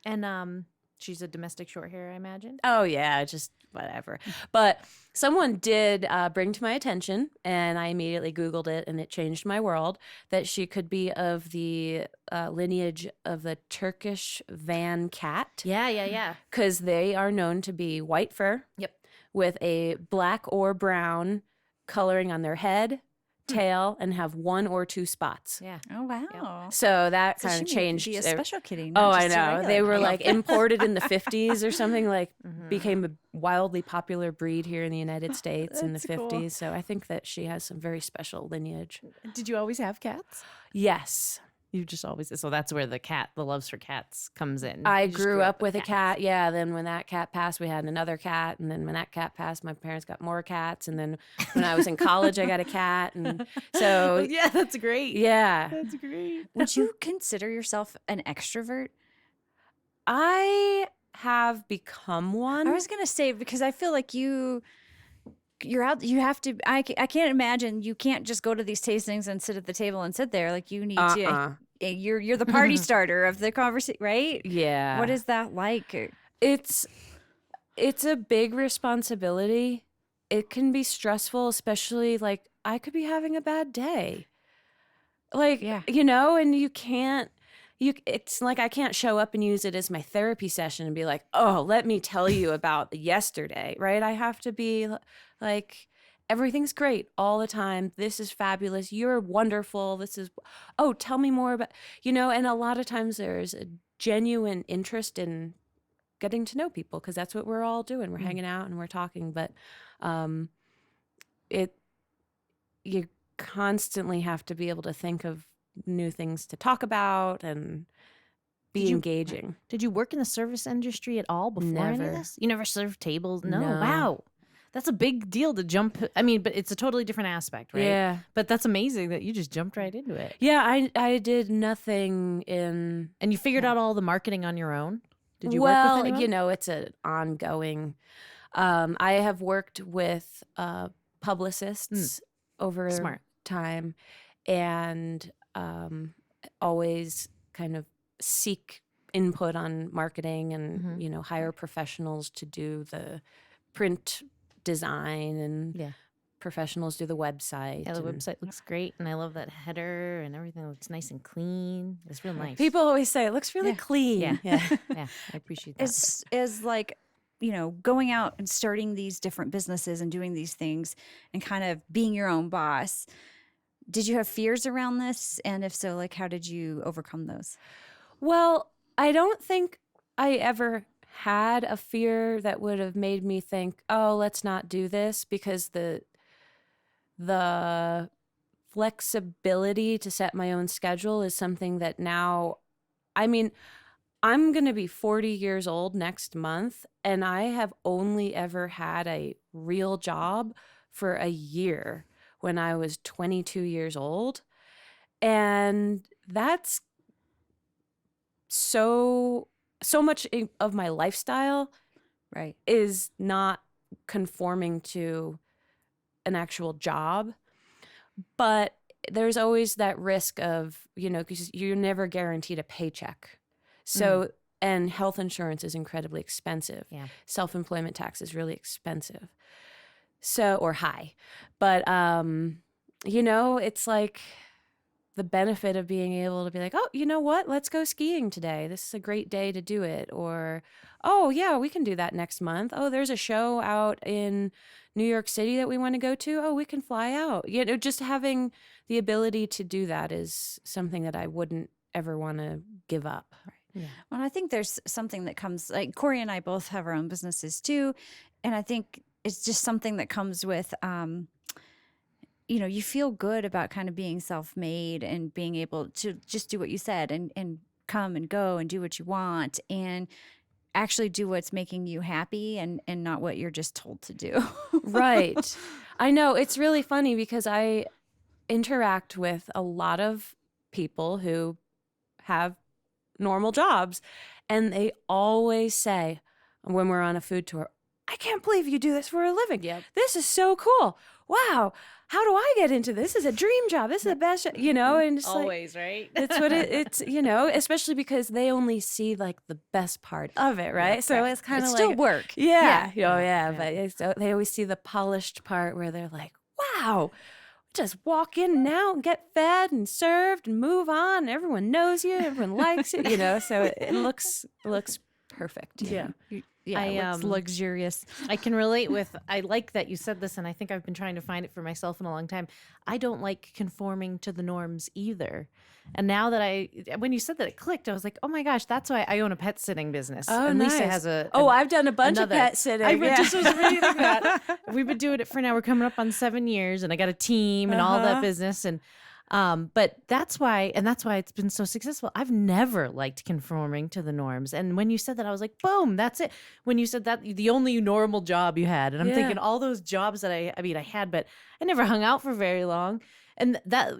And she's a domestic short hair, I imagine. Oh yeah, just whatever. But someone did bring to my attention, and I immediately Googled it, and it changed my world, that she could be of the lineage of the Turkish van cat. Yeah. Because they are known to be white fur. Yep. With a black or brown coloring on their head, tail, and have 1 or 2 spots. Yeah. Oh, wow. So that So kind of she changed. Be a special kitty. Oh, not I just a know. regular They were kitty. like imported in the 50s or something, like became a wildly popular breed here in the United States in the 50s. cool. So I think that she has some very special lineage. Did you always have cats? Yes. You just always. So that's where the loves for cats comes in. I You just grew up with a cats. cat. Yeah. Then when that cat passed, we had another cat. And then when that cat passed, my parents got more cats. And then when I was in college, I got a cat. And so, Yeah, that's great. yeah. That's great. Would you consider yourself an extrovert? I have become one. I was going to say, because I feel like you're out, you have to, I can't imagine, you can't just go to these tastings and sit at the table and sit there. Like you need to, you're the party starter of the conversation, right? Yeah. What is that like? It's a big responsibility. It can be stressful, especially like I could be having a bad day. Like, Yeah. and you can't it's like I can't show up and use it as my therapy session and be like, oh, let me tell you about yesterday, right? I have to be like, everything's great all the time. This is fabulous. You're wonderful. Oh, tell me more about, and a lot of times there's a genuine interest in getting to know people because that's what we're all doing. We're hanging out and we're talking, but you constantly have to be able to think of new things to talk about and be engaging. Did you work in the service industry at all before any of Never. this? You never served tables? No. No. Wow. That's a big deal to jump. I mean, but it's a totally different aspect, right? Yeah. But that's amazing that you just jumped right into it. Yeah, I did nothing in... And you figured out all the marketing on your own? Did you work with anyone? It's an ongoing... I have worked with publicists over Smart. time and always kind of seek input on marketing and, hire professionals to do the print design and professionals do the website. Yeah, the website looks great, and I love that header and everything looks nice and clean. It's real nice. People always say it looks really clean. Yeah. Yeah, I appreciate that. Is like, going out and starting these different businesses and doing these things and kind of being your own boss. Did you have fears around this? And if so, like, how did you overcome those? Well, I don't think I ever had a fear that would have made me think, oh, let's not do this, because the flexibility to set my own schedule is something that now, I mean, I'm going to be 40 years old next month, and I have only ever had a real job for a year when I was 22 years old. And that's so much of my lifestyle is not conforming to an actual job. But there's always that risk of, because you're never guaranteed a paycheck. So, and health insurance is incredibly expensive. Yeah. Self-employment tax is really expensive. So, or high. But, it's like the benefit of being able to be like, oh, you know what? Let's go skiing today. This is a great day to do it. Or, oh, yeah, we can do that next month. Oh, there's a show out in New York City that we want to go to. Oh, we can fly out. Just having the ability to do that is something that I wouldn't ever want to give up. Right. Yeah. Well, I think there's something that comes, like Corey and I both have our own businesses too. And I think it's just something that comes with, you feel good about kind of being self-made and being able to just do what you said and come and go and do what you want and actually do what's making you happy and not what you're just told to do. Right. I know. It's really funny because I interact with a lot of people who have normal jobs, and they always say when we're on a food tour, I can't believe you do this for a living. Yep. This is so cool. Wow. How do I get into this? This is a dream job. This is the best, and it's always, right? It's what it's, especially because they only see like the best part of it, right? So it's kind of like still work. Yeah. But they always see the polished part where they're like, wow, just walk in now and get fed and served and move on. Everyone knows you. Everyone likes it, so it looks perfect. Yeah. It looks luxurious. I can relate with, I like that you said this, and I think I've been trying to find it for myself in a long time. I don't like conforming to the norms either. And now that when you said that, it clicked. I was like, oh my gosh, that's why I own a pet sitting business. Oh, and nice. Lisa has I've done a bunch of pet sitting. I just was reading that. We've been doing it for now. We're coming up on 7 years, and I got a team and all that business. And but that's why it's been so successful. I've never liked conforming to the norms. And when you said that, I was like, boom, that's it. When you said that, the only normal job you had. And I'm thinking all those jobs that I had, but I never hung out for very long. And that,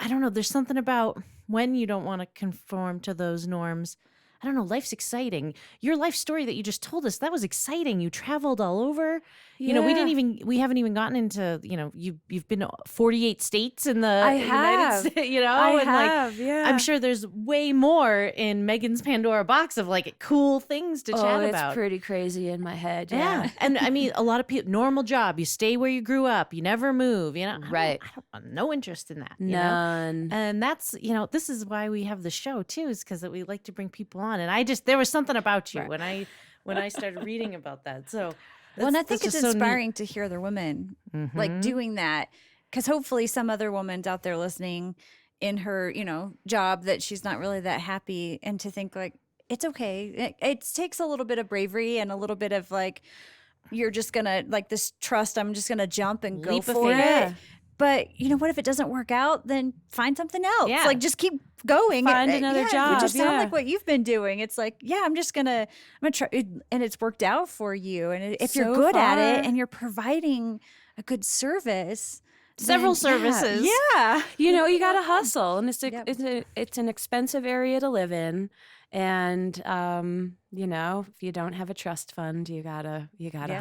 I don't know, there's something about when you don't want to conform to those norms. I don't know, life's exciting. Your life story that you just told us, that was exciting. You traveled all over. you know, we haven't even gotten into, you know, you've been to 48 states in the United States, you know, I'm sure there's way more in Megan's Pandora box of like cool things to chat about. It's pretty crazy in my head. Yeah. And I mean, a lot of people, normal job, you stay where you grew up, you never move, you know, right. I don't no interest in that. None. You know? And that's, you know, this is why we have the show too, is because we like to bring people on. And there was something about you when I started reading about that. So, and I think it's inspiring to hear other women like doing that, because hopefully some other woman's out there listening in her, you know, job that she's not really that happy, and to think like, it's okay. It takes a little bit of bravery and a little bit of like, you're just gonna like this trust. I'm just gonna jump and go for it. But you know what? If it doesn't work out, then find something else. Yeah. Like just keep going. Find another job. It just sound like what you've been doing. It's like, I'm gonna try, and it's worked out for you. And if you're good at it and you're providing a good service, several services, you know, you got to hustle, and it's an expensive area to live in. And, you know, if you don't have a trust fund, you gotta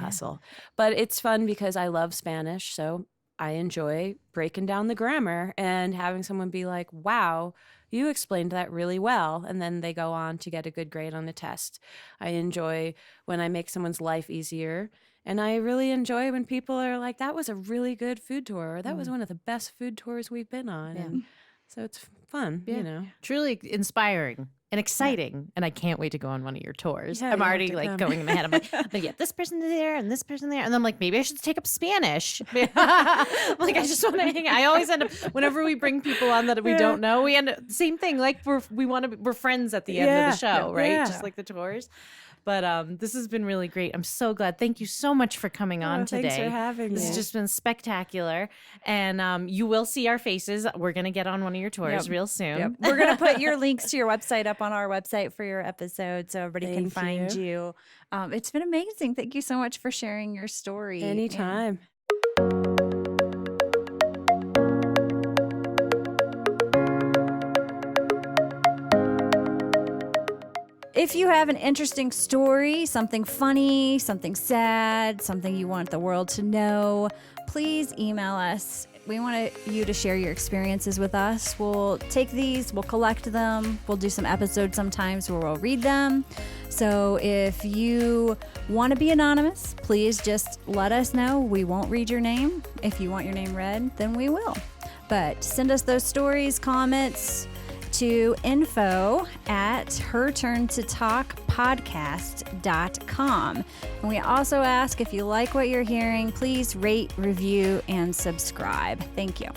hustle. But it's fun because I love Spanish. So I enjoy breaking down the grammar and having someone be like, wow, you explained that really well. And then they go on to get a good grade on a test. I enjoy when I make someone's life easier. And I really enjoy when people are like, that was a really good food tour. Or that was one of the best food tours we've been on. Yeah. And so it's fun, you know. Truly inspiring and exciting. And I can't wait to go on one of your tours. I'm already like going in my head. I'm like, I'm going to get this person there and this person there. And then I'm like, maybe I should take up Spanish. Like, I just want to hang out. I always end up, whenever we bring people on that we don't know, we end up, same thing. Like we're friends at the end of the show, right? Just like the tours. But this has been really great. I'm so glad. Thank you so much for coming on today. Thanks for having me. This has just been spectacular. And you will see our faces. We're going to get on one of your tours real soon. We're going to put your links to your website up on our website for your episode so everybody can find you. It's been amazing. Thank you so much for sharing your story. Anytime. If you have an interesting story, something funny, something sad, something you want the world to know, please email us. We want you to share your experiences with us. We'll take these, we'll collect them, we'll do some episodes sometimes where we'll read them. So if you want to be anonymous, please just let us know. We won't read your name. If you want your name read, then we will. But send us those stories, comments, to info@herturntotalkpodcast.com. And we also ask, if you like what you're hearing, please rate, review, and subscribe. Thank you.